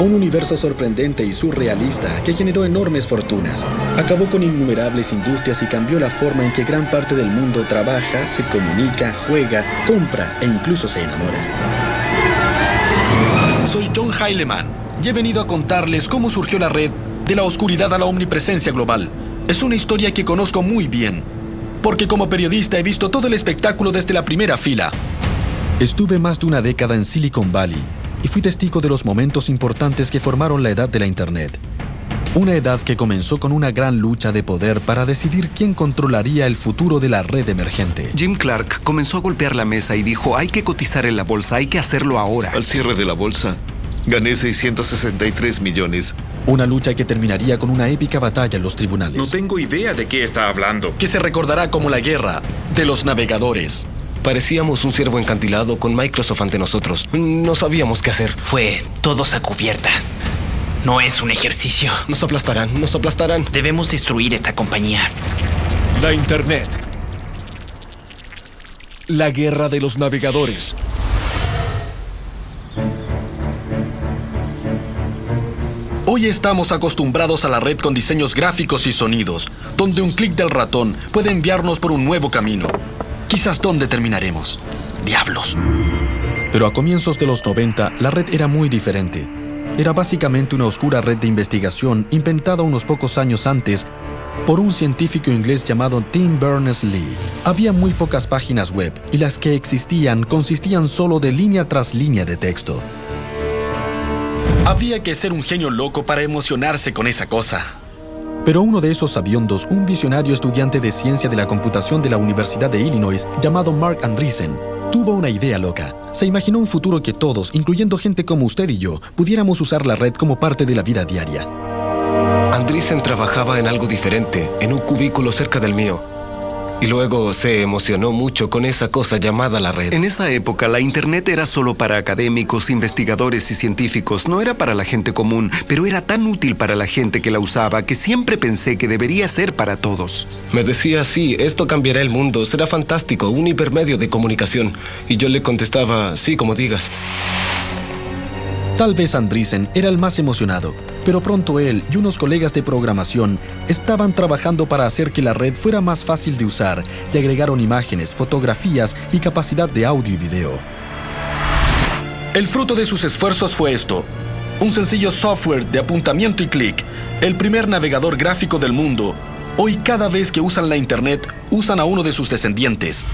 Un universo sorprendente y surrealista que generó enormes fortunas. Acabó con innumerables industrias y cambió la forma en que gran parte del mundo trabaja, se comunica, juega, compra e incluso se enamora. Soy John Heilemann y he venido a contarles cómo surgió la red de la oscuridad a la omnipresencia global. Es una historia que conozco muy bien, porque como periodista he visto todo el espectáculo desde la primera fila. Estuve más de una década en Silicon Valley y fui testigo de los momentos importantes que formaron la edad de la Internet. Una edad que comenzó con una gran lucha de poder para decidir quién controlaría el futuro de la red emergente. Jim Clark comenzó a golpear la mesa y dijo: hay que cotizar en la bolsa, hay que hacerlo ahora. Al cierre de la bolsa, gané 663 millones. Una lucha que terminaría con una épica batalla en los tribunales. No tengo idea de qué está hablando. Que se recordará como la guerra de los navegadores. Parecíamos un ciervo encantilado con Microsoft ante nosotros. No sabíamos qué hacer. Fue todos a cubierta. No es un ejercicio. Nos aplastarán, nos aplastarán. Debemos destruir esta compañía. La Internet. La guerra de los navegadores. Hoy estamos acostumbrados a la red con diseños gráficos y sonidos, donde un clic del ratón puede enviarnos por un nuevo camino. Quizás dónde terminaremos. Diablos. Pero a comienzos de los 90, la red era muy diferente. Era básicamente una oscura red de investigación inventada unos pocos años antes por un científico inglés llamado Tim Berners-Lee. Había muy pocas páginas web y las que existían consistían solo de línea tras línea de texto. Había que ser un genio loco para emocionarse con esa cosa. Pero uno de esos sabiondos, un visionario estudiante de ciencia de la computación de la Universidad de Illinois, llamado Mark Andreessen, tuvo una idea loca. Se imaginó un futuro que todos, incluyendo gente como usted y yo, pudiéramos usar la red como parte de la vida diaria. Andreessen trabajaba en algo diferente, en un cubículo cerca del mío. Y luego se emocionó mucho con esa cosa llamada la red. En esa época, la Internet era solo para académicos, investigadores y científicos. No era para la gente común, pero era tan útil para la gente que la usaba que siempre pensé que debería ser para todos. Me decía: sí, esto cambiará el mundo, será fantástico, un hipermedio de comunicación. Y yo le contestaba: sí, como digas. Tal vez Andreessen era el más emocionado, pero pronto él y unos colegas de programación estaban trabajando para hacer que la red fuera más fácil de usar y agregaron imágenes, fotografías y capacidad de audio y video. El fruto de sus esfuerzos fue esto: un sencillo software de apuntamiento y clic, el primer navegador gráfico del mundo. Hoy, cada vez que usan la Internet, usan a uno de sus descendientes.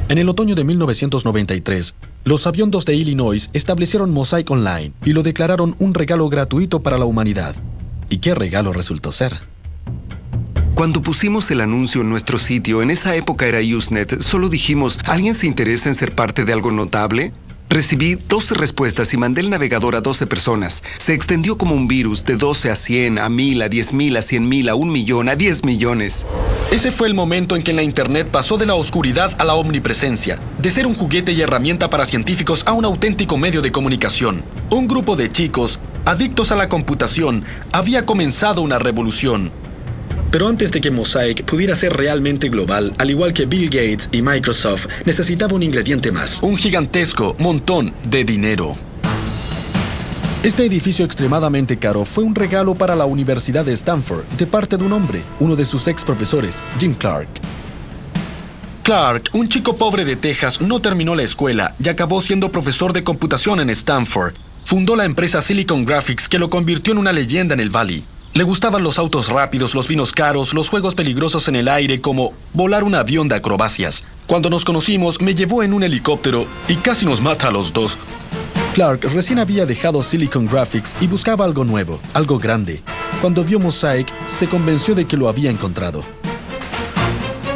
En el otoño de 1993, los sabiondos de Illinois establecieron Mosaic Online y lo declararon un regalo gratuito para la humanidad. ¿Y qué regalo resultó ser? Cuando pusimos el anuncio en nuestro sitio, en esa época era Usenet, solo dijimos: ¿alguien se interesa en ser parte de algo notable? Recibí 12 respuestas y mandé el navegador a 12 personas. Se extendió como un virus, de 12 a 100, a 1000, a 10,000, a 100,000, a 1,000,000, a 10 millones. Ese fue el momento en que la Internet pasó de la oscuridad a la omnipresencia, de ser un juguete y herramienta para científicos a un auténtico medio de comunicación. Un grupo de chicos, adictos a la computación, había comenzado una revolución. Pero antes de que Mosaic pudiera ser realmente global, al igual que Bill Gates y Microsoft, necesitaba un ingrediente más: un gigantesco montón de dinero. Este edificio extremadamente caro fue un regalo para la Universidad de Stanford de parte de un hombre, uno de sus ex profesores, Jim Clark. Clark, un chico pobre de Texas, no terminó la escuela y acabó siendo profesor de computación en Stanford. Fundó la empresa Silicon Graphics, que lo convirtió en una leyenda en el Valley. Le gustaban los autos rápidos, los vinos caros, los juegos peligrosos en el aire, como volar un avión de acrobacias. Cuando nos conocimos, me llevó en un helicóptero y casi nos mata a los dos. Clark recién había dejado Silicon Graphics y buscaba algo nuevo, algo grande. Cuando vio Mosaic, se convenció de que lo había encontrado.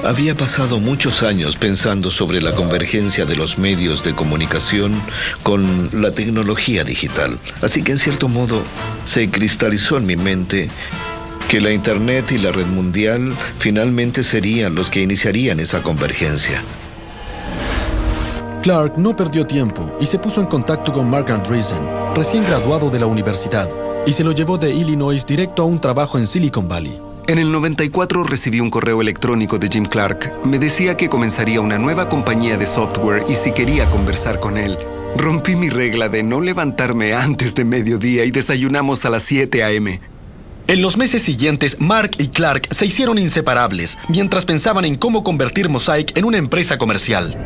Había pasado muchos años pensando sobre la convergencia de los medios de comunicación con la tecnología digital. Así que, en cierto modo, se cristalizó en mi mente que la Internet y la red mundial finalmente serían los que iniciarían esa convergencia. Clark no perdió tiempo y se puso en contacto con Mark Andreessen, recién graduado de la universidad, y se lo llevó de Illinois directo a un trabajo en Silicon Valley. En el 94 recibí un correo electrónico de Jim Clark. Me decía que comenzaría una nueva compañía de software y si quería conversar con él. Rompí mi regla de no levantarme antes de mediodía y desayunamos a las 7 a.m. En los meses siguientes, Mark y Clark se hicieron inseparables mientras pensaban en cómo convertir Mosaic en una empresa comercial.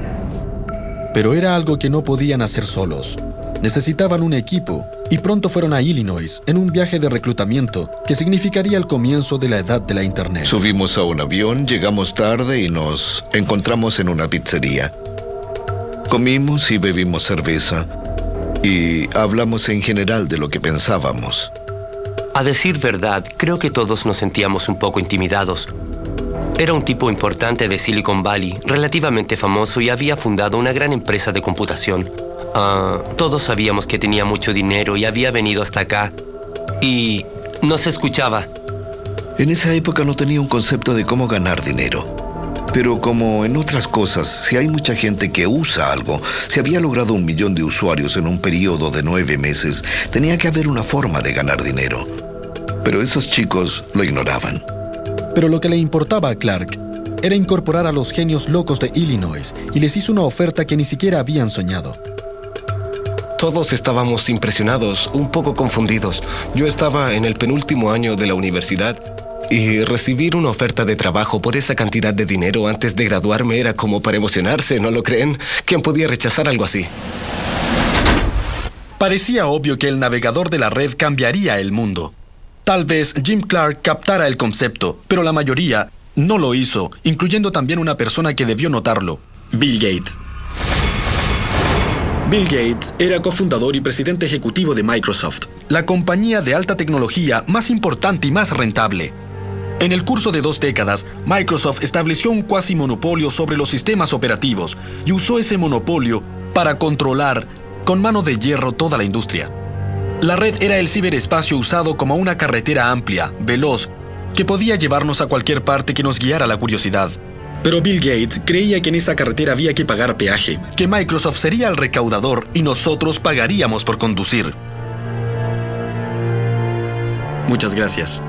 Pero era algo que no podían hacer solos. Necesitaban un equipo y pronto fueron a Illinois en un viaje de reclutamiento que significaría el comienzo de la edad de la Internet. Subimos a un avión, llegamos tarde y nos encontramos en una pizzería. Comimos y bebimos cerveza y hablamos en general de lo que pensábamos. A decir verdad, creo que todos nos sentíamos un poco intimidados. Era un tipo importante de Silicon Valley, relativamente famoso y había fundado una gran empresa de computación. Todos sabíamos que tenía mucho dinero y había venido hasta acá. Y nos escuchaba. En esa época no tenía un concepto de cómo ganar dinero. Pero como en otras cosas, si hay mucha gente que usa algo, si había logrado 1 millón de usuarios en un periodo de 9 meses, tenía que haber una forma de ganar dinero. Pero esos chicos lo ignoraban. Pero lo que le importaba a Clark era incorporar a los genios locos de Illinois y les hizo una oferta que ni siquiera habían soñado. Todos estábamos impresionados, un poco confundidos. Yo estaba en el penúltimo año de la universidad y recibir una oferta de trabajo por esa cantidad de dinero antes de graduarme era como para emocionarse, ¿no lo creen? ¿Quién podía rechazar algo así? Parecía obvio que el navegador de la red cambiaría el mundo. Tal vez Jim Clark captara el concepto, pero la mayoría no lo hizo, incluyendo también una persona que debió notarlo: Bill Gates. Bill Gates era cofundador y presidente ejecutivo de Microsoft, la compañía de alta tecnología más importante y más rentable. En el curso de 2 décadas, Microsoft estableció un cuasi monopolio sobre los sistemas operativos y usó ese monopolio para controlar con mano de hierro toda la industria. La red era el ciberespacio usado como una carretera amplia, veloz, que podía llevarnos a cualquier parte que nos guiara la curiosidad. Pero Bill Gates creía que en esa carretera había que pagar peaje, que Microsoft sería el recaudador y nosotros pagaríamos por conducir. Muchas gracias.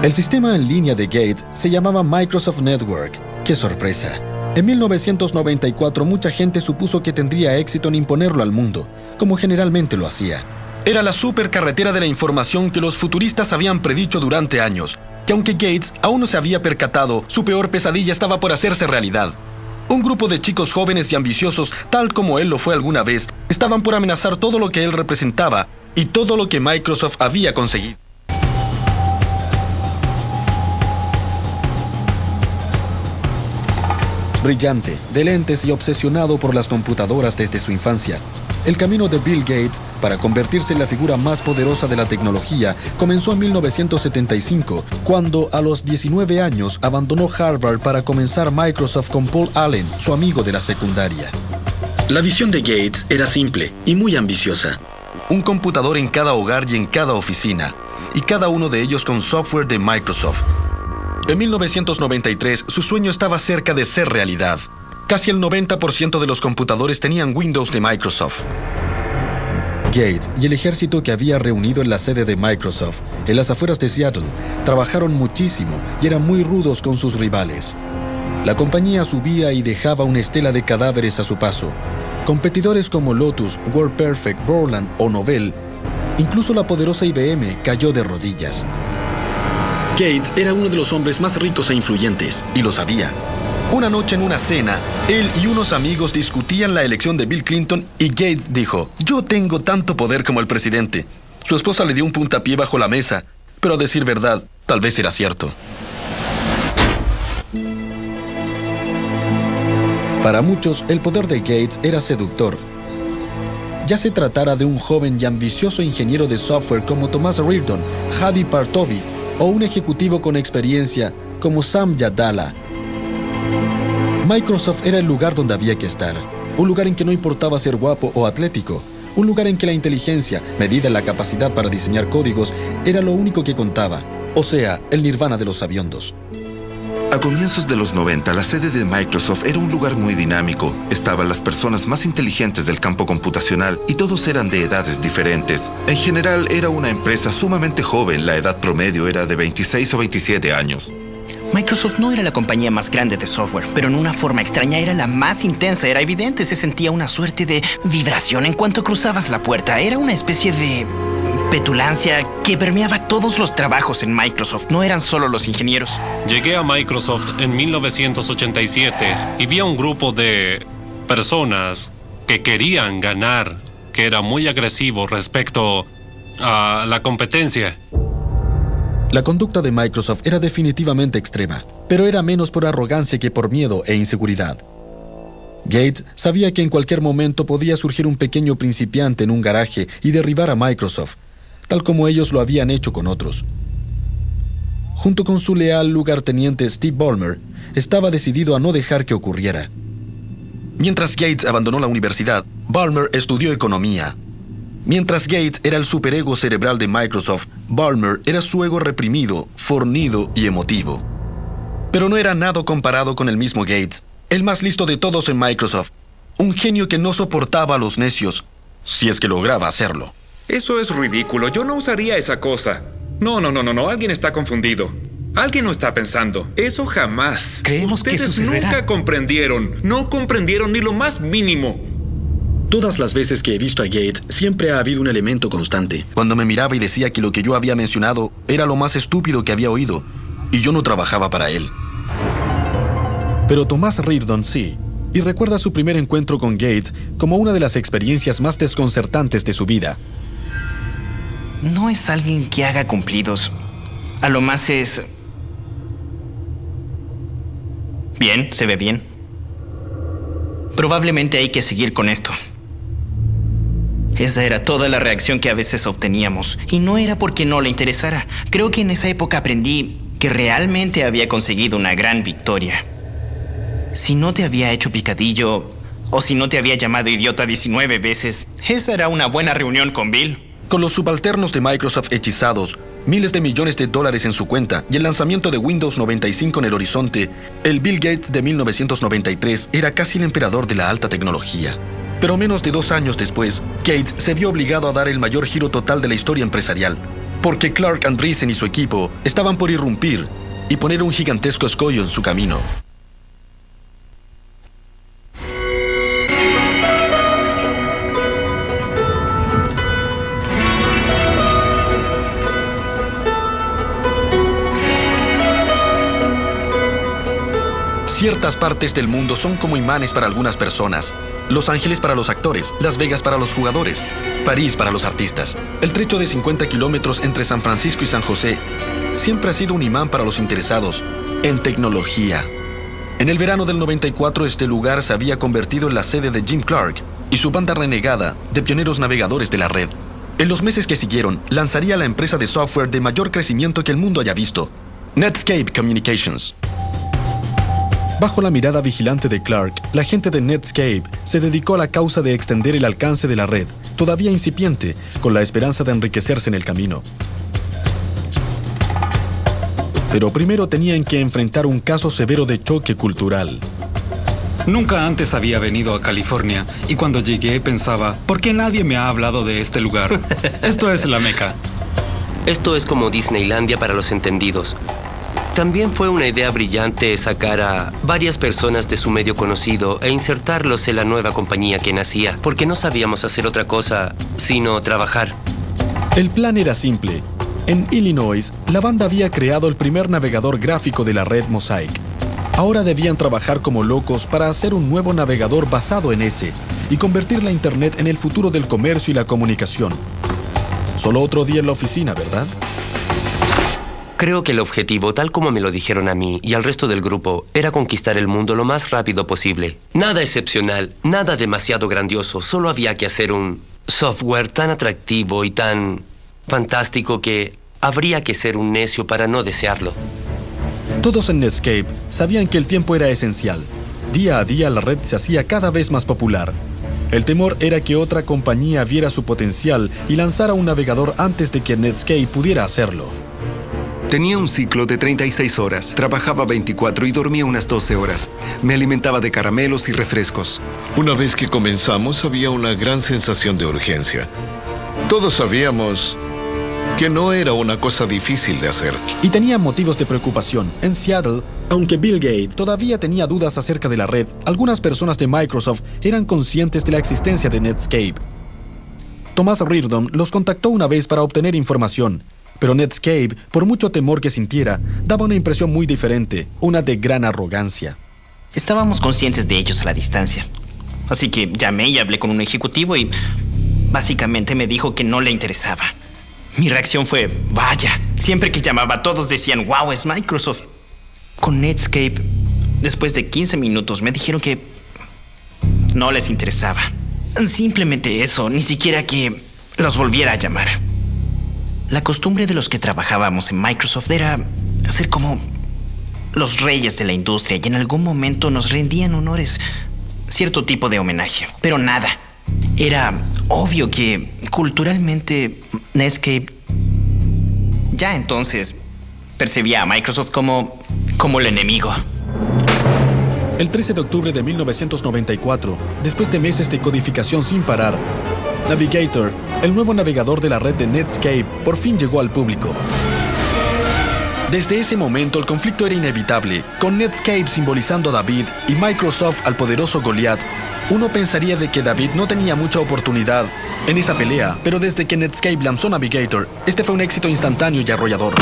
El sistema en línea de Gates se llamaba Microsoft Network. ¡Qué sorpresa! En 1994 mucha gente supuso que tendría éxito en imponerlo al mundo, como generalmente lo hacía. Era la supercarretera de la información que los futuristas habían predicho durante años, que aunque Gates aún no se había percatado, su peor pesadilla estaba por hacerse realidad. Un grupo de chicos jóvenes y ambiciosos, tal como él lo fue alguna vez, estaban por amenazar todo lo que él representaba y todo lo que Microsoft había conseguido. Brillante, de lentes y obsesionado por las computadoras desde su infancia, el camino de Bill Gates para convertirse en la figura más poderosa de la tecnología comenzó en 1975, cuando a los 19 años abandonó Harvard para comenzar Microsoft con Paul Allen, su amigo de la secundaria. La visión de Gates era simple y muy ambiciosa. Un computador en cada hogar y en cada oficina, y cada uno de ellos con software de Microsoft. En 1993, su sueño estaba cerca de ser realidad. Casi el 90% de los computadores tenían Windows de Microsoft. Gates y el ejército que había reunido en la sede de Microsoft, en las afueras de Seattle, trabajaron muchísimo y eran muy rudos con sus rivales. La compañía subía y dejaba una estela de cadáveres a su paso. Competidores como Lotus, WordPerfect, Borland o Novell, incluso la poderosa IBM cayó de rodillas. Gates era uno de los hombres más ricos e influyentes, y lo sabía. Una noche en una cena, él y unos amigos discutían la elección de Bill Clinton y Gates dijo: «Yo tengo tanto poder como el presidente». Su esposa le dio un puntapié bajo la mesa, pero a decir verdad, tal vez era cierto. Para muchos, el poder de Gates era seductor. Ya se tratara de un joven y ambicioso ingeniero de software como Thomas Reardon, Hadi Partovi, o un ejecutivo con experiencia como Sam Yadala. Microsoft era el lugar donde había que estar, un lugar en que no importaba ser guapo o atlético, un lugar en que la inteligencia, medida en la capacidad para diseñar códigos, era lo único que contaba, o sea, el nirvana de los sabiondos. A comienzos de los 90, la sede de Microsoft era un lugar muy dinámico. Estaban las personas más inteligentes del campo computacional y todos eran de edades diferentes. En general, era una empresa sumamente joven. La edad promedio era de 26 o 27 años. Microsoft no era la compañía más grande de software, pero en una forma extraña era la más intensa. Era evidente, se sentía una suerte de vibración en cuanto cruzabas la puerta. Era una especie de petulancia que permeaba todos los trabajos en Microsoft. No eran solo los ingenieros. Llegué a Microsoft en 1987 y vi a un grupo de personas que querían ganar, que era muy agresivo respecto a la competencia. La conducta de Microsoft era definitivamente extrema, pero era menos por arrogancia que por miedo e inseguridad. Gates sabía que en cualquier momento podía surgir un pequeño principiante en un garaje y derribar a Microsoft, tal como ellos lo habían hecho con otros. Junto con su leal lugarteniente Steve Ballmer, estaba decidido a no dejar que ocurriera. Mientras Gates abandonó la universidad, Ballmer estudió economía. Mientras Gates era el superego cerebral de Microsoft, Ballmer era su ego reprimido, fornido y emotivo. Pero no era nada comparado con el mismo Gates, el más listo de todos en Microsoft, un genio que no soportaba a los necios, si es que lograba hacerlo. Eso es ridículo. Yo no usaría esa cosa. No. Alguien está confundido. Alguien no está pensando. Eso jamás. Creemos que Ustedes sucederá. nunca comprendieron. No comprendieron ni lo más mínimo. Todas las veces que he visto a Gates, siempre ha habido un elemento constante. Cuando me miraba y decía que lo que yo había mencionado era lo más estúpido que había oído, y yo no trabajaba para él. Pero Thomas Reardon sí, y recuerda su primer encuentro con Gates como una de las experiencias más desconcertantes de su vida. No es alguien que haga cumplidos. A lo más es... Bien, se ve bien. Probablemente hay que seguir con esto. Esa era toda la reacción que a veces obteníamos. Y no era porque no le interesara. Creo que en esa época aprendí que realmente había conseguido una gran victoria. Si no te había hecho picadillo, o si no te había llamado idiota 19 veces, esa era una buena reunión con Bill. Con los subalternos de Microsoft hechizados, miles de millones de dólares en su cuenta y el lanzamiento de Windows 95 en el horizonte, el Bill Gates de 1993 era casi el emperador de la alta tecnología. Pero menos de 2 años después, Gates se vio obligado a dar el mayor giro total de la historia empresarial, porque Clark Andreessen y su equipo estaban por irrumpir y poner un gigantesco escollo en su camino. Ciertas partes del mundo son como imanes para algunas personas. Los Ángeles para los actores, Las Vegas para los jugadores, París para los artistas. El trecho de 50 kilómetros entre San Francisco y San José siempre ha sido un imán para los interesados en tecnología. En el verano del 94, este lugar se había convertido en la sede de Jim Clark y su banda renegada de pioneros navegadores de la red. En los meses que siguieron, lanzaría la empresa de software de mayor crecimiento que el mundo haya visto, Netscape Communications. Bajo la mirada vigilante de Clark, la gente de Netscape se dedicó a la causa de extender el alcance de la red, todavía incipiente, con la esperanza de enriquecerse en el camino. Pero primero tenían que enfrentar un caso severo de choque cultural. Nunca antes había venido a California y cuando llegué pensaba, ¿por qué nadie me ha hablado de este lugar? Esto es la Meca. Esto es como Disneylandia para los entendidos. También fue una idea brillante sacar a varias personas de su medio conocido e insertarlos en la nueva compañía que nacía, porque no sabíamos hacer otra cosa sino trabajar. El plan era simple. En Illinois, la banda había creado el primer navegador gráfico de la red Mosaic. Ahora debían trabajar como locos para hacer un nuevo navegador basado en ese y convertir la Internet en el futuro del comercio y la comunicación. Solo otro día en la oficina, ¿verdad? Creo que el objetivo, tal como me lo dijeron a mí y al resto del grupo, era conquistar el mundo lo más rápido posible. Nada excepcional, nada demasiado grandioso, solo había que hacer un software tan atractivo y tan fantástico que habría que ser un necio para no desearlo. Todos en Netscape sabían que el tiempo era esencial. Día a día la red se hacía cada vez más popular. El temor era que otra compañía viera su potencial y lanzara un navegador antes de que Netscape pudiera hacerlo. Tenía un ciclo de 36 horas, trabajaba 24 y dormía unas 12 horas. Me alimentaba de caramelos y refrescos. Una vez que comenzamos había una gran sensación de urgencia. Todos sabíamos que no era una cosa difícil de hacer. Y tenían motivos de preocupación. En Seattle, aunque Bill Gates todavía tenía dudas acerca de la red, algunas personas de Microsoft eran conscientes de la existencia de Netscape. Thomas Reardon los contactó una vez para obtener información, pero Netscape, por mucho temor que sintiera, daba una impresión muy diferente, una de gran arrogancia. Estábamos conscientes de ellos a la distancia. Así que llamé y hablé con un ejecutivo y básicamente me dijo que no le interesaba. Mi reacción fue, vaya, siempre que llamaba todos decían, wow, es Microsoft. Con Netscape, después de 15 minutos me dijeron que no les interesaba. Simplemente eso, ni siquiera que los volviera a llamar. La costumbre de los que trabajábamos en Microsoft era ser como los reyes de la industria y en algún momento nos rendían honores, cierto tipo de homenaje, pero nada. Era obvio que culturalmente Netscape ya entonces percibía a Microsoft como el enemigo. El 13 de octubre de 1994, después de meses de codificación sin parar, Navigator, el nuevo navegador de la red de Netscape, por fin llegó al público. Desde ese momento el conflicto era inevitable, con Netscape simbolizando a David y Microsoft al poderoso Goliath. Uno pensaría de que David no tenía mucha oportunidad en esa pelea, pero desde que Netscape lanzó Navigator, este fue un éxito instantáneo y arrollador.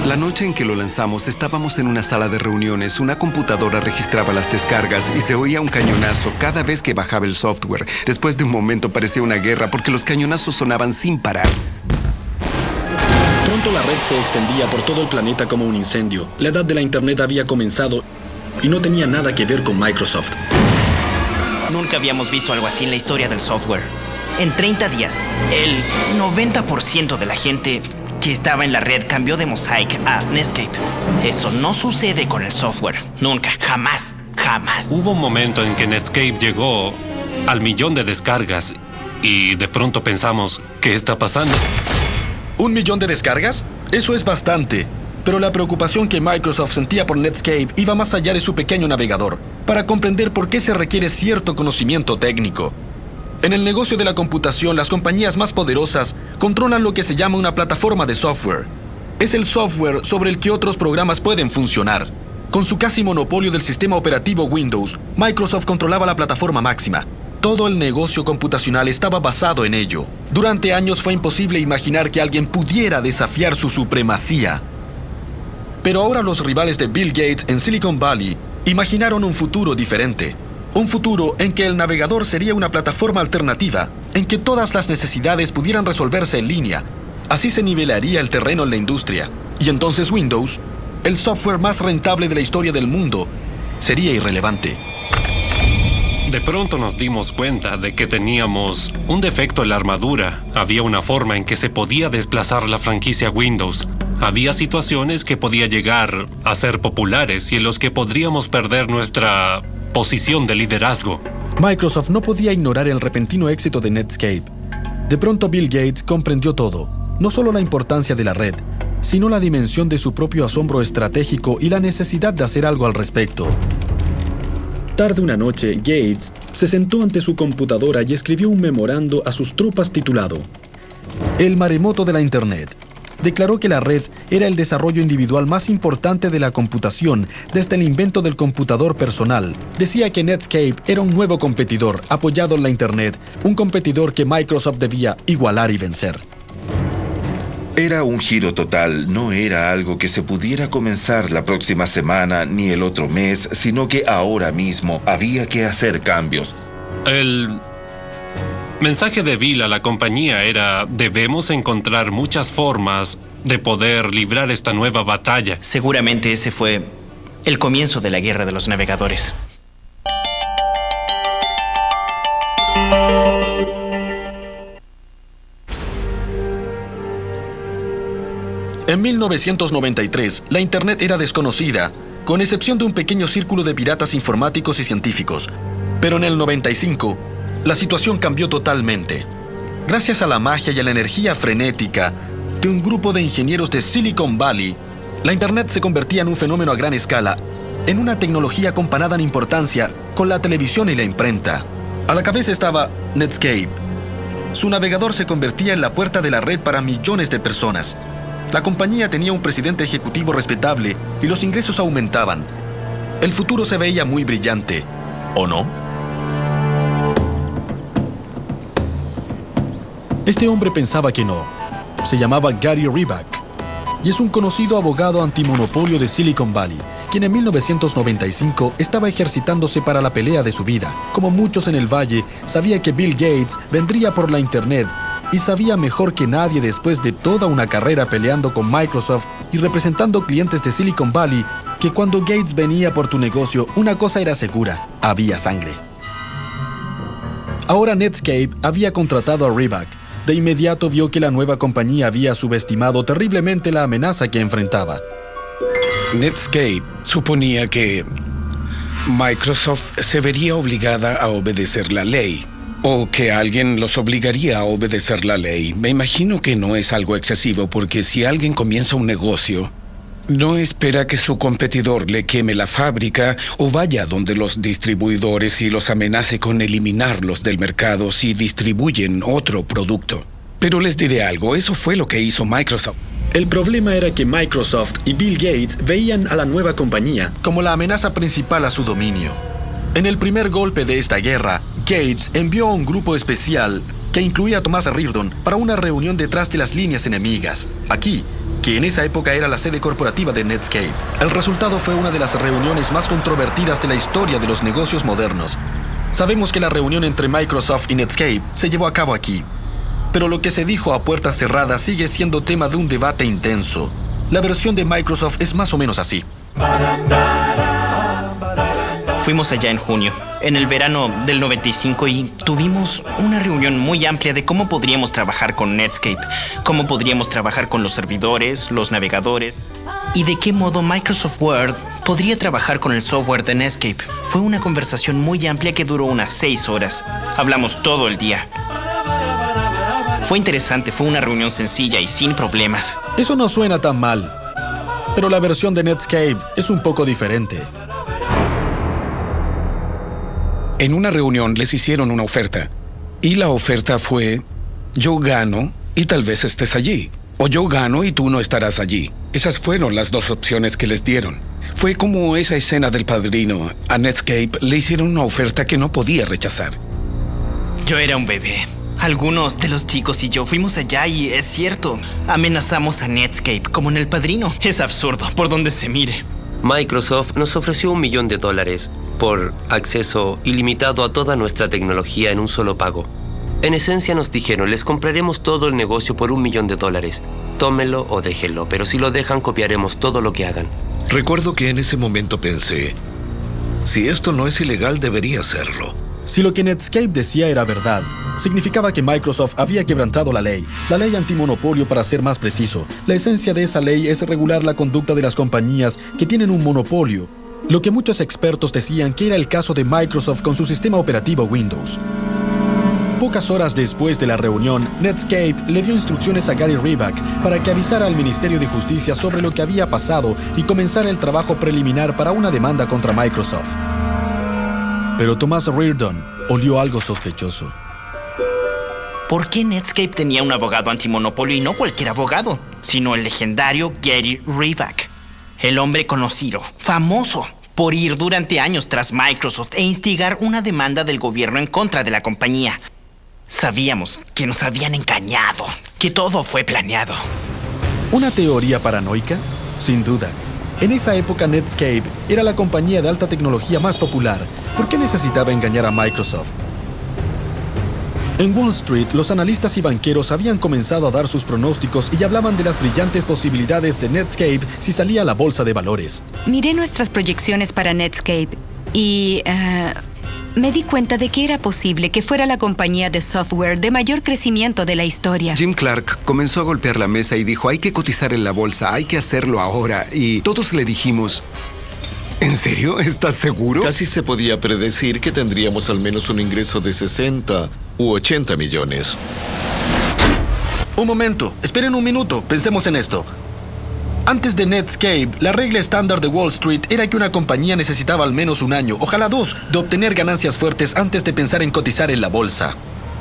La noche en que lo lanzamos estábamos en una sala de reuniones, una computadora registraba las descargas y se oía un cañonazo cada vez que bajaba el software. Después de un momento parecía una guerra porque los cañonazos sonaban sin parar. Pronto la red se extendía por todo el planeta como un incendio. La edad de la Internet había comenzado y no tenía nada que ver con Microsoft. Nunca habíamos visto algo así en la historia del software. En 30 días, el 90% de la gente que estaba en la red cambió de Mosaic a Netscape. Eso no sucede con el software. Nunca, jamás, jamás. Hubo un momento en que Netscape llegó al 1.000.000 de descargas y de pronto pensamos, ¿qué está pasando? ¿1 millón de descargas? Eso es bastante. Pero la preocupación que Microsoft sentía por Netscape iba más allá de su pequeño navegador, para comprender por qué se requiere cierto conocimiento técnico. En el negocio de la computación, las compañías más poderosas controlan lo que se llama una plataforma de software. Es el software sobre el que otros programas pueden funcionar. Con su casi monopolio del sistema operativo Windows, Microsoft controlaba la plataforma máxima. Todo el negocio computacional estaba basado en ello. Durante años fue imposible imaginar que alguien pudiera desafiar su supremacía. Pero ahora los rivales de Bill Gates en Silicon Valley imaginaron un futuro diferente. Un futuro en que el navegador sería una plataforma alternativa, en que todas las necesidades pudieran resolverse en línea. Así se nivelaría el terreno en la industria. Y entonces Windows, el software más rentable de la historia del mundo, sería irrelevante. De pronto nos dimos cuenta de que teníamos un defecto en la armadura. Había una forma en que se podía desplazar la franquicia Windows. Había situaciones que podía llegar a ser populares y en los que podríamos perder nuestra posición de liderazgo. Microsoft no podía ignorar el repentino éxito de Netscape. De pronto Bill Gates comprendió todo, no solo la importancia de la red, sino la dimensión de su propio asombro estratégico y la necesidad de hacer algo al respecto. Tarde una noche, Gates se sentó ante su computadora y escribió un memorando a sus tropas titulado El maremoto de la Internet. Declaró que la red era el desarrollo individual más importante de la computación desde el invento del computador personal. Decía que Netscape era un nuevo competidor apoyado en la Internet, un competidor que Microsoft debía igualar y vencer. Era un giro total, no era algo que se pudiera comenzar la próxima semana ni el otro mes, sino que ahora mismo había que hacer cambios. El mensaje de Bill a la compañía era: debemos encontrar muchas formas de poder librar esta nueva batalla. Seguramente ese fue el comienzo de la guerra de los navegadores. En 1993, la Internet era desconocida, con excepción de un pequeño círculo de piratas informáticos y científicos. Pero en el 95, la situación cambió totalmente. Gracias a la magia y a la energía frenética de un grupo de ingenieros de Silicon Valley, la Internet se convertía en un fenómeno a gran escala, en una tecnología comparada en importancia con la televisión y la imprenta. A la cabeza estaba Netscape, Su navegador se convertía en la puerta de la red para millones de personas. La compañía tenía un presidente ejecutivo respetable y los ingresos aumentaban. El futuro se veía muy brillante, ¿o no? Este hombre pensaba que no. Se llamaba Gary Reback y es un conocido abogado antimonopolio de Silicon Valley, quien en 1995 estaba ejercitándose para la pelea de su vida. Como muchos en el valle, sabía que Bill Gates vendría por la Internet y sabía mejor que nadie, después de toda una carrera peleando con Microsoft y representando clientes de Silicon Valley, que cuando Gates venía por tu negocio, una cosa era segura: había sangre. Ahora Netscape había contratado a Reback. De inmediato vio que la nueva compañía había subestimado terriblemente la amenaza que enfrentaba. Netscape suponía que Microsoft se vería obligada a obedecer la ley, o que alguien los obligaría a obedecer la ley. Me imagino que no es algo excesivo, porque si alguien comienza un negocio, no espera que su competidor le queme la fábrica o vaya donde los distribuidores y los amenace con eliminarlos del mercado si distribuyen otro producto. Pero les diré algo, eso fue lo que hizo Microsoft. El problema era que Microsoft y Bill Gates veían a la nueva compañía como la amenaza principal a su dominio. En el primer golpe de esta guerra, Gates envió a un grupo especial que incluía a Thomas Reardon para una reunión detrás de las líneas enemigas, aquí, que en esa época era la sede corporativa de Netscape. El resultado fue una de las reuniones más controvertidas de la historia de los negocios modernos. Sabemos que la reunión entre Microsoft y Netscape se llevó a cabo aquí, pero lo que se dijo a puertas cerradas sigue siendo tema de un debate intenso. La versión de Microsoft es más o menos así. Fuimos allá en junio, en el verano del 95, y tuvimos una reunión muy amplia de cómo podríamos trabajar con Netscape, cómo podríamos trabajar con los servidores, los navegadores, y de qué modo Microsoft Word podría trabajar con el software de Netscape. Fue una conversación muy amplia que duró unas 6 horas. Hablamos todo el día. Fue interesante, fue una reunión sencilla y sin problemas. Eso no suena tan mal, pero la versión de Netscape es un poco diferente. En una reunión les hicieron una oferta, y la oferta fue: yo gano y tal vez estés allí, o yo gano y tú no estarás allí. Esas fueron las dos opciones que les dieron. Fue como esa escena del Padrino. A Netscape le hicieron una oferta que no podía rechazar. Yo era un bebé. Algunos de los chicos y yo fuimos allá y, es cierto, amenazamos a Netscape como en El Padrino. Es absurdo, por donde se mire. Microsoft nos ofreció $1 millón por acceso ilimitado a toda nuestra tecnología en un solo pago. En esencia nos dijeron: les compraremos todo el negocio por $1 millón. Tómenlo o déjenlo, pero si lo dejan, copiaremos todo lo que hagan. Recuerdo que en ese momento pensé, si esto no es ilegal, debería serlo. Si lo que Netscape decía era verdad, significaba que Microsoft había quebrantado la ley antimonopolio, para ser más preciso. La esencia de esa ley es regular la conducta de las compañías que tienen un monopolio, lo que muchos expertos decían que era el caso de Microsoft con su sistema operativo Windows. Pocas horas después de la reunión, Netscape le dio instrucciones a Gary Reback para que avisara al Ministerio de Justicia sobre lo que había pasado y comenzara el trabajo preliminar para una demanda contra Microsoft. Pero Thomas Reardon olió algo sospechoso. ¿Por qué Netscape tenía un abogado antimonopolio y no cualquier abogado, sino el legendario Gary Reback? El hombre conocido, famoso por ir durante años tras Microsoft e instigar una demanda del gobierno en contra de la compañía. Sabíamos que nos habían engañado, que todo fue planeado. ¿Una teoría paranoica? Sin duda. En esa época Netscape era la compañía de alta tecnología más popular. ¿Por qué necesitaba engañar a Microsoft? En Wall Street, los analistas y banqueros habían comenzado a dar sus pronósticos y hablaban de las brillantes posibilidades de Netscape si salía a la bolsa de valores. Miré nuestras proyecciones para Netscape y me di cuenta de que era posible que fuera la compañía de software de mayor crecimiento de la historia. Jim Clark comenzó a golpear la mesa y dijo: hay que cotizar en la bolsa, hay que hacerlo ahora. Y todos le dijimos: ¿en serio? ¿Estás seguro? Casi se podía predecir que tendríamos al menos un ingreso de 60 u 80 millones. Un momento, esperen un minuto, pensemos en esto. Antes de Netscape, la regla estándar de Wall Street era que una compañía necesitaba al menos un año, ojalá 2, de obtener ganancias fuertes antes de pensar en cotizar en la bolsa.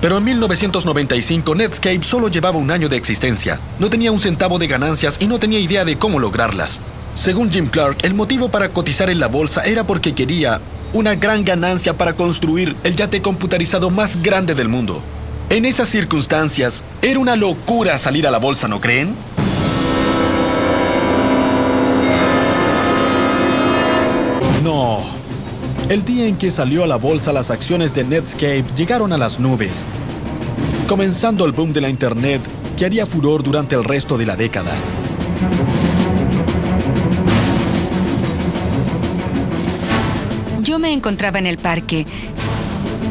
Pero en 1995 Netscape solo llevaba un año de existencia. No tenía un centavo de ganancias y no tenía idea de cómo lograrlas. Según Jim Clark, el motivo para cotizar en la bolsa era porque quería una gran ganancia para construir el yate computarizado más grande del mundo. En esas circunstancias, era una locura salir a la bolsa, ¿no creen? No. El día en que salió a la bolsa, las acciones de Netscape llegaron a las nubes, comenzando el boom de la Internet que haría furor durante el resto de la década. Yo me encontraba en el parque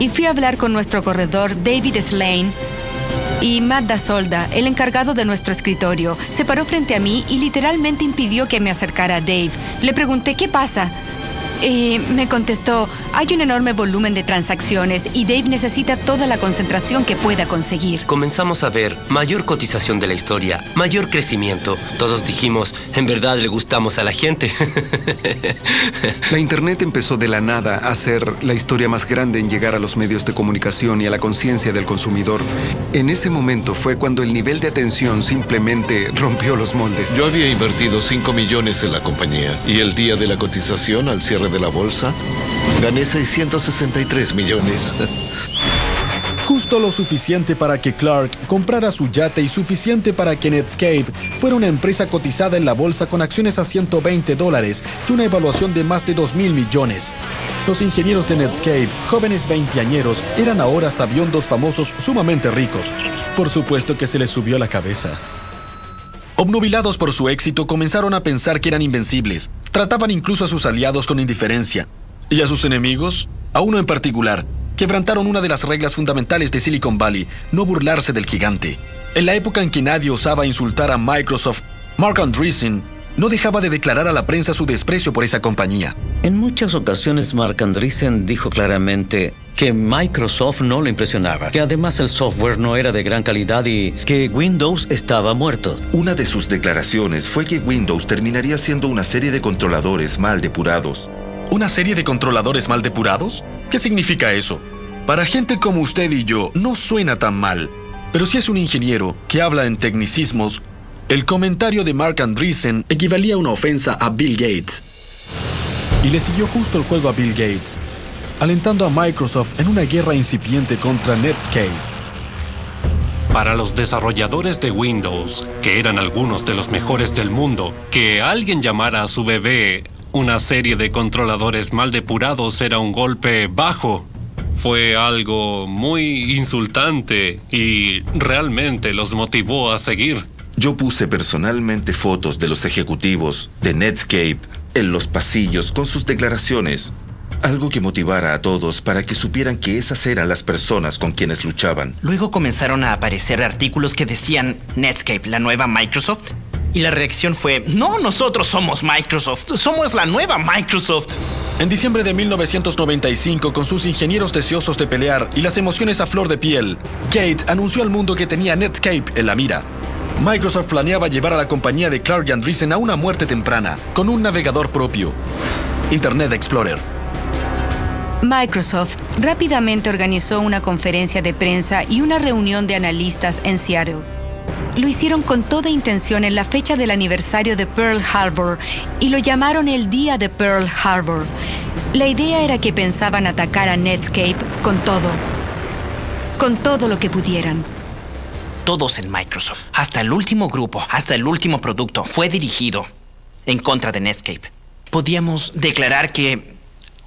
y fui a hablar con nuestro corredor David Slane, y Matt Dasolda, el encargado de nuestro escritorio, se paró frente a mí y literalmente impidió que me acercara a Dave. Le pregunté, ¿qué pasa? Y me contestó, hay un enorme volumen de transacciones y Dave necesita toda la concentración que pueda conseguir. Comenzamos a ver mayor cotización de la historia, mayor crecimiento. Todos dijimos, en verdad le gustamos a la gente. La Internet empezó de la nada a ser la historia más grande en llegar a los medios de comunicación y a la conciencia del consumidor. En ese momento fue cuando el nivel de atención simplemente rompió los moldes. Yo había invertido 5 millones en la compañía y el día de la cotización, al cierre de la bolsa, gané 663 millones. Justo lo suficiente para que Clark comprara su yate y suficiente para que Netscape fuera una empresa cotizada en la bolsa con acciones a $120 y una evaluación de más de 2.000 millones. Los ingenieros de Netscape, jóvenes veinteañeros, eran ahora sabiondos famosos sumamente ricos. Por supuesto que se les subió la cabeza. Obnubilados por su éxito, comenzaron a pensar que eran invencibles. Trataban incluso a sus aliados con indiferencia. ¿Y a sus enemigos? A uno en particular. Quebrantaron una de las reglas fundamentales de Silicon Valley, no burlarse del gigante. En la época en que nadie osaba insultar a Microsoft, Marc Andreessen no dejaba de declarar a la prensa su desprecio por esa compañía. En muchas ocasiones Marc Andreessen dijo claramente que Microsoft no le impresionaba, que además el software no era de gran calidad y que Windows estaba muerto. Una de sus declaraciones fue que Windows terminaría siendo una serie de controladores mal depurados. ¿Una serie de controladores mal depurados? ¿Qué significa eso? Para gente como usted y yo, no suena tan mal. Pero si es un ingeniero que habla en tecnicismos, el comentario de Marc Andreessen equivalía a una ofensa a Bill Gates. Y le siguió justo el juego a Bill Gates, alentando a Microsoft en una guerra incipiente contra Netscape. Para los desarrolladores de Windows, que eran algunos de los mejores del mundo, que alguien llamara a su bebé una serie de controladores mal depurados era un golpe bajo. Fue algo muy insultante y realmente los motivó a seguir. Yo puse personalmente fotos de los ejecutivos de Netscape en los pasillos con sus declaraciones. Algo que motivara a todos para que supieran que esas eran las personas con quienes luchaban. Luego comenzaron a aparecer artículos que decían Netscape, la nueva Microsoft. Y la reacción fue, no, nosotros somos Microsoft, somos la nueva Microsoft. En diciembre de 1995, con sus ingenieros deseosos de pelear y las emociones a flor de piel, Gates anunció al mundo que tenía Netscape en la mira. Microsoft planeaba llevar a la compañía de Clark y Andreessen a una muerte temprana, con un navegador propio, Internet Explorer. Microsoft rápidamente organizó una conferencia de prensa y una reunión de analistas en Seattle. Lo hicieron con toda intención en la fecha del aniversario de Pearl Harbor y lo llamaron el Día de Pearl Harbor. La idea era que pensaban atacar a Netscape con todo lo que pudieran. Todos en Microsoft, hasta el último grupo, hasta el último producto, fue dirigido en contra de Netscape. Podíamos declarar que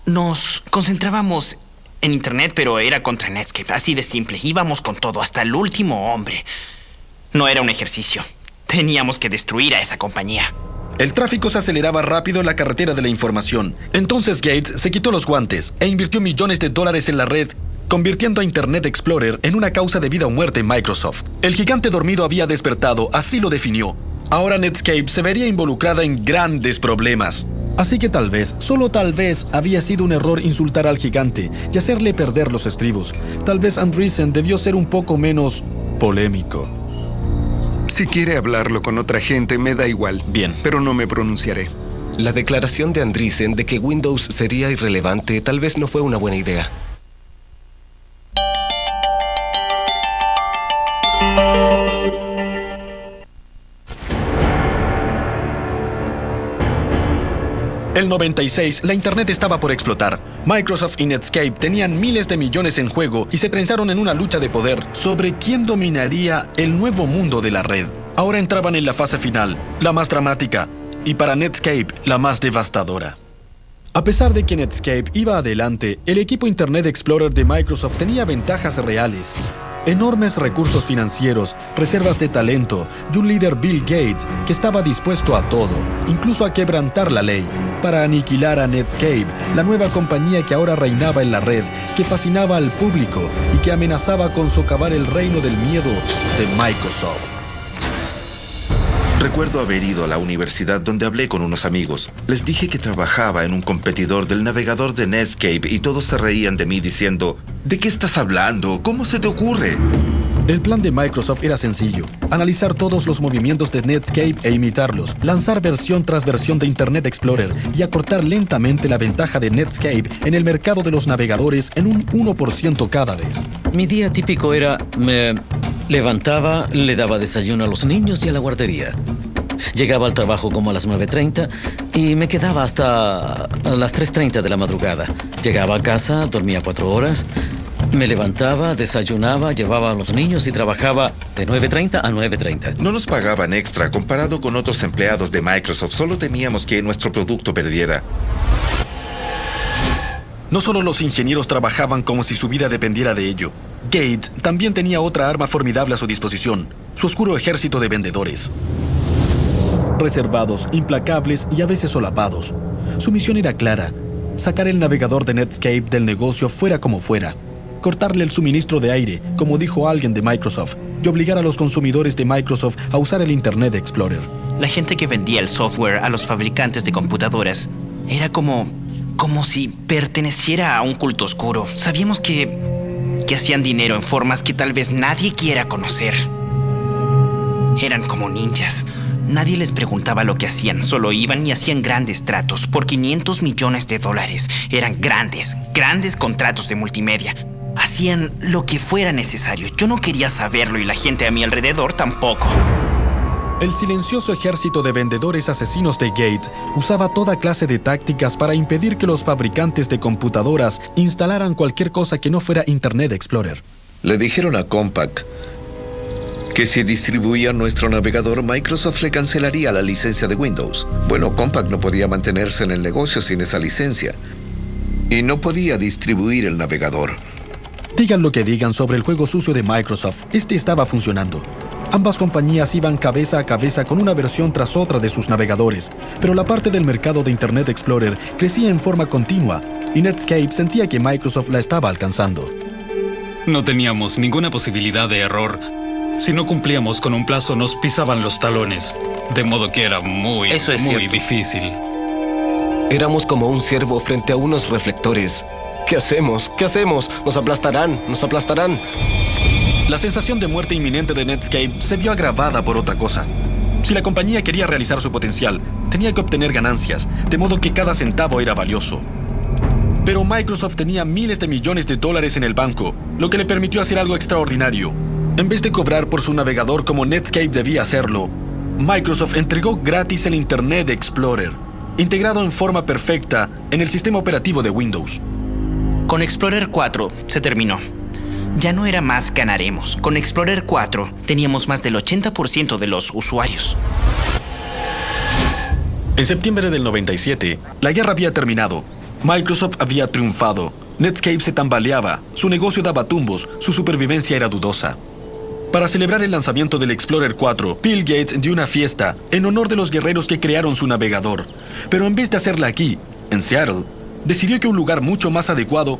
nos concentrábamos en Internet, pero era contra Netscape, así de simple. Íbamos con todo, hasta el último hombre. No era un ejercicio. Teníamos que destruir a esa compañía. El tráfico se aceleraba rápido en la carretera de la información. Entonces Gates se quitó los guantes e invirtió millones de dólares en la red, convirtiendo a Internet Explorer en una causa de vida o muerte en Microsoft. El gigante dormido había despertado, así lo definió. Ahora Netscape se vería involucrada en grandes problemas. Así que tal vez, solo tal vez, había sido un error insultar al gigante y hacerle perder los estribos. Tal vez Andreessen debió ser un poco menos polémico. Si quiere hablarlo con otra gente, me da igual. Bien. Pero no me pronunciaré. La declaración de Andreessen de que Windows sería irrelevante tal vez no fue una buena idea. El 96, la Internet estaba por explotar. Microsoft y Netscape tenían miles de millones en juego y se trenzaron en una lucha de poder sobre quién dominaría el nuevo mundo de la red. Ahora entraban en la fase final, la más dramática, y para Netscape, la más devastadora. A pesar de que Netscape iba adelante, el equipo Internet Explorer de Microsoft tenía ventajas reales. Enormes recursos financieros, reservas de talento y un líder Bill Gates que estaba dispuesto a todo, incluso a quebrantar la ley, para aniquilar a Netscape, la nueva compañía que ahora reinaba en la red, que fascinaba al público y que amenazaba con socavar el reino del miedo de Microsoft. Recuerdo haber ido a la universidad donde hablé con unos amigos. Les dije que trabajaba en un competidor del navegador de Netscape y todos se reían de mí diciendo, ¿de qué estás hablando? ¿Cómo se te ocurre? El plan de Microsoft era sencillo: analizar todos los movimientos de Netscape e imitarlos, lanzar versión tras versión de Internet Explorer y acortar lentamente la ventaja de Netscape en el mercado de los navegadores en un 1% cada vez. Mi día típico era: me levantaba, le daba desayuno a los niños y a la guardería. Llegaba al trabajo como a las 9:30 y me quedaba hasta las 3:30 de la madrugada. Llegaba a casa, dormía 4 horas, me levantaba, desayunaba, llevaba a los niños y trabajaba de 9:30 a 9:30. No nos pagaban extra comparado con otros empleados de Microsoft. Solo temíamos que nuestro producto perdiera. No solo los ingenieros trabajaban como si su vida dependiera de ello. Gates también tenía otra arma formidable a su disposición: su oscuro ejército de vendedores. Reservados, implacables y a veces solapados. Su misión era clara: sacar el navegador de Netscape del negocio fuera como fuera. Cortarle el suministro de aire, como dijo alguien de Microsoft, y obligar a los consumidores de Microsoft a usar el Internet Explorer. La gente que vendía el software a los fabricantes de computadoras era como si perteneciera a un culto oscuro. Sabíamos que hacían dinero en formas que tal vez nadie quiera conocer. Eran como ninjas. Nadie les preguntaba lo que hacían, solo iban y hacían grandes tratos por $500 millones. Eran grandes contratos de multimedia. Hacían lo que fuera necesario. Yo no quería saberlo y la gente a mi alrededor tampoco. El silencioso ejército de vendedores asesinos de Gates usaba toda clase de tácticas para impedir que los fabricantes de computadoras instalaran cualquier cosa que no fuera Internet Explorer. Le dijeron a Compaq que si distribuía nuestro navegador, Microsoft le cancelaría la licencia de Windows. Bueno, Compaq no podía mantenerse en el negocio sin esa licencia y no podía distribuir el navegador. Digan lo que digan sobre el juego sucio de Microsoft, este estaba funcionando. Ambas compañías iban cabeza a cabeza con una versión tras otra de sus navegadores, pero la parte del mercado de Internet Explorer crecía en forma continua y Netscape sentía que Microsoft la estaba alcanzando. No teníamos ninguna posibilidad de error. Si no cumplíamos con un plazo, nos pisaban los talones, de modo que era muy difícil. Éramos como un ciervo frente a unos reflectores. ¿Qué hacemos? ¿Qué hacemos? Nos aplastarán. La sensación de muerte inminente de Netscape se vio agravada por otra cosa. Si la compañía quería realizar su potencial, tenía que obtener ganancias, de modo que cada centavo era valioso. Pero Microsoft tenía miles de millones de dólares en el banco, lo que le permitió hacer algo extraordinario. En vez de cobrar por su navegador como Netscape debía hacerlo, Microsoft entregó gratis el Internet Explorer, integrado en forma perfecta en el sistema operativo de Windows. Con Explorer 4 se terminó. Ya no era más ganaremos. Con Explorer 4 teníamos más del 80% de los usuarios. En septiembre del 97, la guerra había terminado. Microsoft había triunfado. Netscape se tambaleaba, su negocio daba tumbos, su supervivencia era dudosa. Para celebrar el lanzamiento del Explorer 4, Bill Gates dio una fiesta en honor de los guerreros que crearon su navegador. Pero en vez de hacerla aquí, en Seattle, decidió que un lugar mucho más adecuado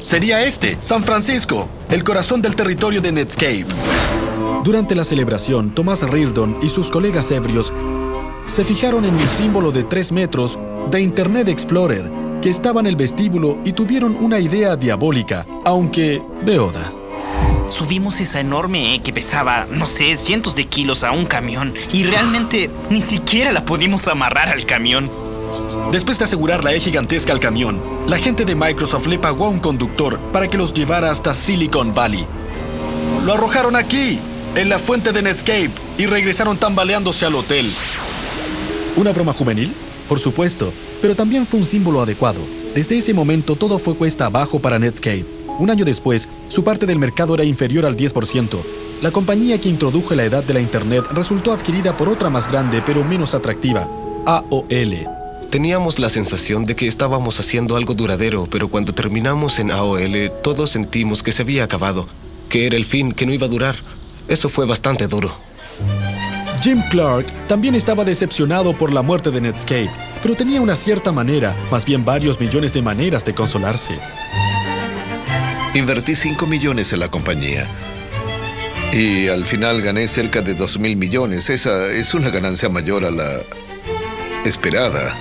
sería San Francisco, el corazón del territorio de Netscape. Durante la celebración, Thomas Reardon y sus colegas ebrios se fijaron en un símbolo de 3 metros de Internet Explorer que estaba en el vestíbulo y tuvieron una idea diabólica, aunque beoda. Subimos esa enorme que pesaba, cientos de kilos a un camión y realmente ni siquiera la pudimos amarrar al camión. Después de asegurar la gigantesca al camión, la gente de Microsoft le pagó a un conductor para que los llevara hasta Silicon Valley. Lo arrojaron aquí, en la fuente de Netscape, y regresaron tambaleándose al hotel. ¿Una broma juvenil? por supuesto, pero también fue un símbolo adecuado. Desde ese momento todo fue cuesta abajo para Netscape. Un año después, su parte del mercado era inferior al 10%. La compañía que introdujo la edad de la Internet resultó adquirida por otra más grande pero menos atractiva, AOL. Teníamos la sensación de que estábamos haciendo algo duradero, pero cuando terminamos en AOL, todos sentimos que se había acabado, que era el fin, que no iba a durar. Eso fue bastante duro. Jim Clark también estaba decepcionado por la muerte de Netscape, pero tenía una cierta manera, más bien varios millones de maneras de consolarse. Invertí 5 millones en la compañía. Y al final gané cerca de 2.000 millones. Esa es una ganancia mayor a la esperada.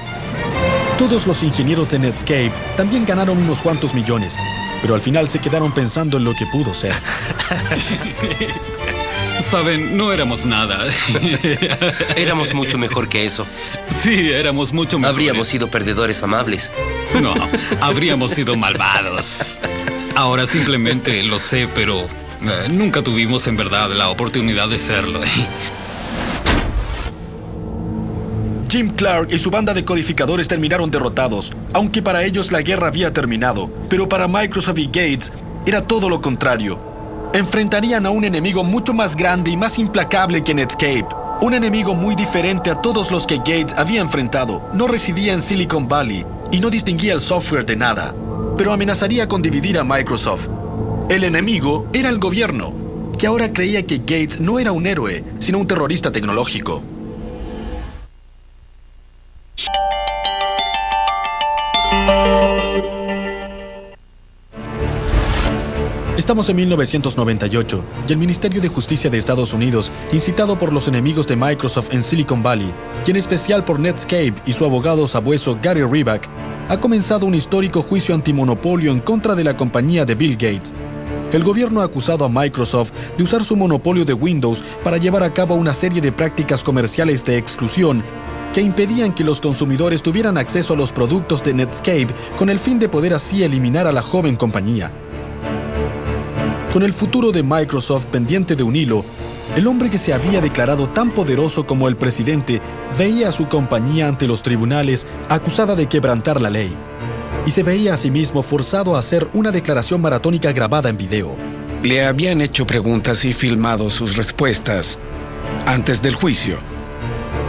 Todos los ingenieros de Netscape también ganaron unos cuantos millones, pero al final se quedaron pensando en lo que pudo ser. Saben, no éramos nada. Éramos mucho mejor que eso. Sí, éramos mucho mejor. Habríamos sido perdedores amables. No, habríamos sido malvados. Ahora simplemente lo sé, pero nunca tuvimos en verdad la oportunidad de serlo. Jim Clark y su banda de codificadores terminaron derrotados, aunque para ellos la guerra había terminado, pero para Microsoft y Gates era todo lo contrario. Enfrentarían a un enemigo mucho más grande y más implacable que Netscape. Un enemigo muy diferente a todos los que Gates había enfrentado. No residía en Silicon Valley y no distinguía el software de nada, pero amenazaría con dividir a Microsoft. El enemigo era el gobierno, que ahora creía que Gates no era un héroe, sino un terrorista tecnológico. Estamos en 1998 y el Ministerio de Justicia de Estados Unidos, incitado por los enemigos de Microsoft en Silicon Valley, y en especial por Netscape y su abogado sabueso Gary Reback, ha comenzado un histórico juicio antimonopolio en contra de la compañía de Bill Gates. El gobierno ha acusado a Microsoft de usar su monopolio de Windows para llevar a cabo una serie de prácticas comerciales de exclusión que impedían que los consumidores tuvieran acceso a los productos de Netscape con el fin de poder así eliminar a la joven compañía. Con el futuro de Microsoft pendiente de un hilo, el hombre que se había declarado tan poderoso como el presidente veía a su compañía ante los tribunales acusada de quebrantar la ley, y se veía a sí mismo forzado a hacer una declaración maratónica grabada en video. Le habían hecho preguntas y filmado sus respuestas antes del juicio.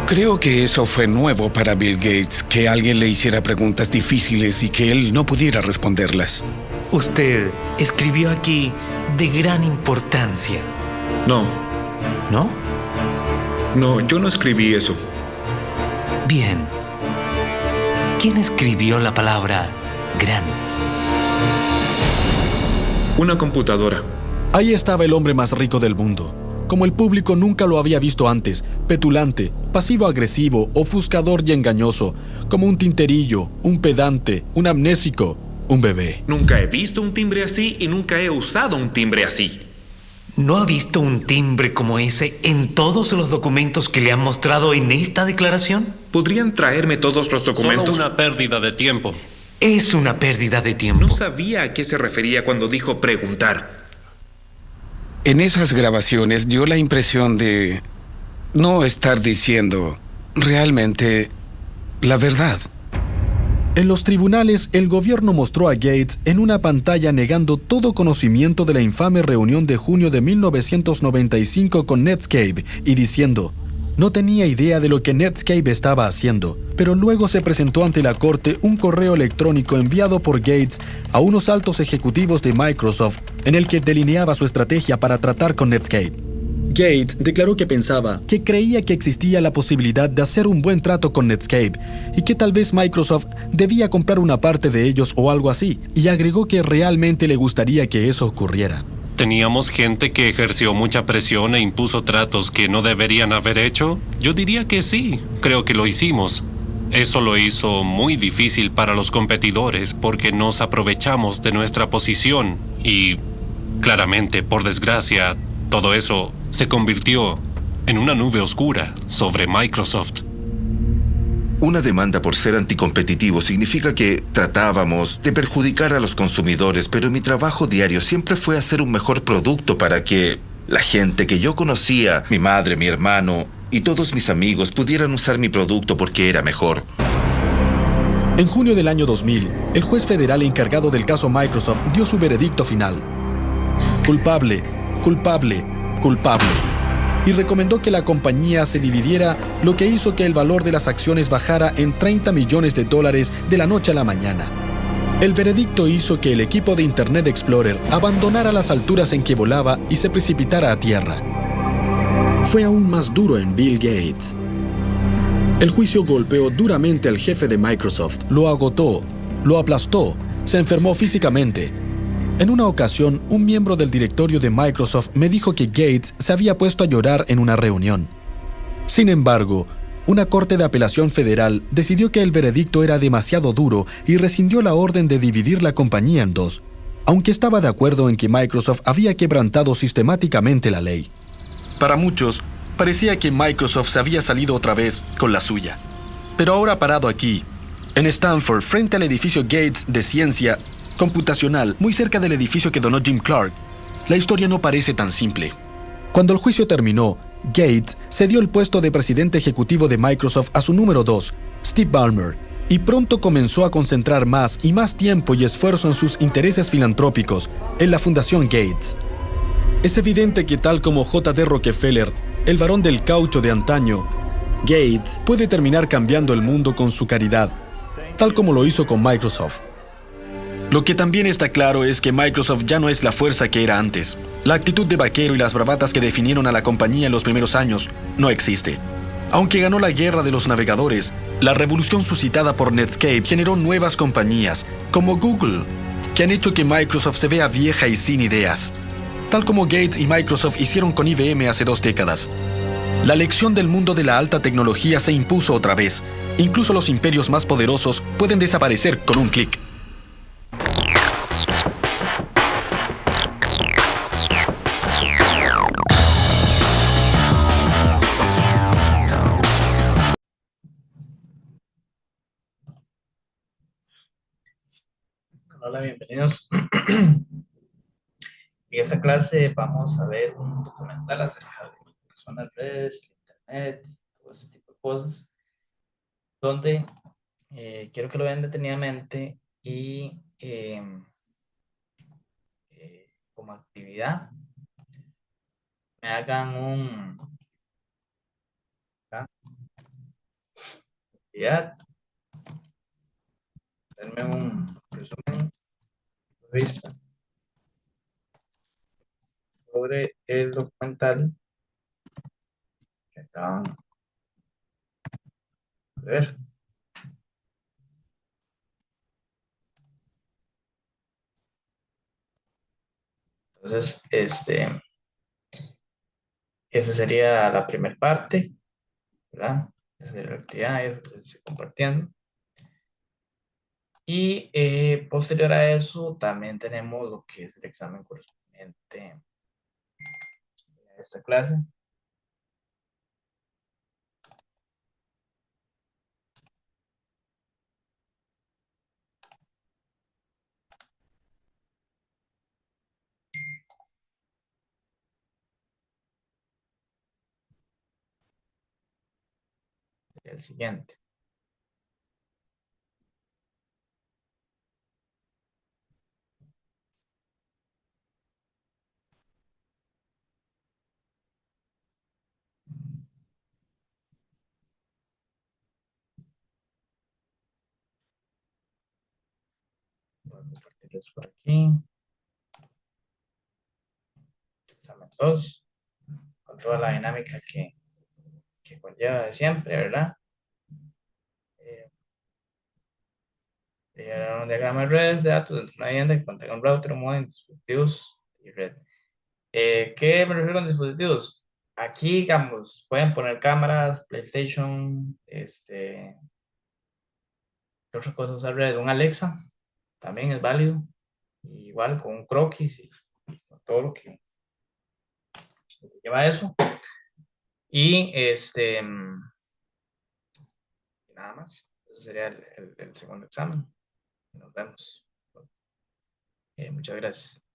Creo que eso fue nuevo para Bill Gates, que alguien le hiciera preguntas difíciles y que él no pudiera responderlas. Usted escribió aquí de gran importancia. No. ¿No? No, yo no escribí eso. Bien. ¿Quién escribió la palabra gran? Una computadora. Ahí estaba el hombre más rico del mundo. Como el público nunca lo había visto antes, petulante, pasivo-agresivo, ofuscador y engañoso, como un tinterillo, un pedante, un amnésico, un bebé. Nunca he visto un timbre así y nunca he usado un timbre así. ¿No ha visto un timbre como ese en todos los documentos que le han mostrado en esta declaración? ¿Podrían traerme todos los documentos? Solo una pérdida de tiempo. Es una pérdida de tiempo. No sabía a qué se refería cuando dijo preguntar. En esas grabaciones dio la impresión de no estar diciendo realmente la verdad. En los tribunales, el gobierno mostró a Gates en una pantalla negando todo conocimiento de la infame reunión de junio de 1995 con Netscape y diciendo, no tenía idea de lo que Netscape estaba haciendo, pero luego se presentó ante la corte un correo electrónico enviado por Gates a unos altos ejecutivos de Microsoft en el que delineaba su estrategia para tratar con Netscape. Gates declaró que pensaba que creía que existía la posibilidad de hacer un buen trato con Netscape y que tal vez Microsoft debía comprar una parte de ellos o algo así, y agregó que realmente le gustaría que eso ocurriera. ¿Teníamos gente que ejerció mucha presión e impuso tratos que no deberían haber hecho? Yo diría que sí, creo que lo hicimos. Eso lo hizo muy difícil para los competidores porque nos aprovechamos de nuestra posición y, claramente, por desgracia, todo eso se convirtió en una nube oscura sobre Microsoft. Una demanda por ser anticompetitivo significa que tratábamos de perjudicar a los consumidores, pero mi trabajo diario siempre fue hacer un mejor producto para que la gente que yo conocía, mi madre, mi hermano y todos mis amigos pudieran usar mi producto porque era mejor. En junio del año 2000, el juez federal encargado del caso Microsoft dio su veredicto final. Culpable, culpable, culpable. Y recomendó que la compañía se dividiera, lo que hizo que el valor de las acciones bajara en $30 millones de la noche a la mañana. El veredicto hizo que el equipo de Internet Explorer abandonara las alturas en que volaba y se precipitara a tierra. Fue aún más duro en Bill Gates. El juicio golpeó duramente al jefe de Microsoft, lo agotó, lo aplastó, se enfermó físicamente. En una ocasión, un miembro del directorio de Microsoft me dijo que Gates se había puesto a llorar en una reunión. Sin embargo, una corte de apelación federal decidió que el veredicto era demasiado duro y rescindió la orden de dividir la compañía en dos, aunque estaba de acuerdo en que Microsoft había quebrantado sistemáticamente la ley. Para muchos, parecía que Microsoft se había salido otra vez con la suya. Pero ahora parado aquí, en Stanford, frente al edificio Gates de Ciencia Computacional, muy cerca del edificio que donó Jim Clark, la historia no parece tan simple. Cuando el juicio terminó, Gates cedió el puesto de presidente ejecutivo de Microsoft a su número 2, Steve Ballmer, y pronto comenzó a concentrar más y más tiempo y esfuerzo en sus intereses filantrópicos, en la Fundación Gates. Es evidente que tal como J.D. Rockefeller, el varón del caucho de antaño, Gates puede terminar cambiando el mundo con su caridad, tal como lo hizo con Microsoft. Lo que también está claro es que Microsoft ya no es la fuerza que era antes. La actitud de vaquero y las bravatas que definieron a la compañía en los primeros años no existe. Aunque ganó la guerra de los navegadores, la revolución suscitada por Netscape generó nuevas compañías, como Google, que han hecho que Microsoft se vea vieja y sin ideas, tal como Gates y Microsoft hicieron con IBM hace 2 décadas. La lección del mundo de la alta tecnología se impuso otra vez. Incluso los imperios más poderosos pueden desaparecer con un clic. Hola, bienvenidos. En esta clase vamos a ver un documental acerca de las zonas redes, internet, todo este tipo de cosas, donde quiero que lo vean detenidamente y como actividad me hagan actividad, denme un resumen revista sobre el documental que acaban de ver. Entonces, esa sería la primera parte, ¿verdad? Esa sería la actividad, eso que estoy compartiendo. Y posterior a eso, también tenemos lo que es el examen correspondiente a esta clase. El siguiente. Voy a compartirles por aquí. Examen 2. Con toda la dinámica que conlleva de siempre, ¿verdad? Un diagrama de redes de datos dentro de una vivienda que contenga un router, un modem, dispositivos y red. ¿Qué me refiero con dispositivos? Aquí, digamos, pueden poner cámaras, PlayStation, ¿qué otra cosa usar red? Un Alexa, también es válido. Igual con un croquis y con todo lo que lleva eso. Y nada más. Ese sería el segundo examen. Nos vemos. Muchas gracias.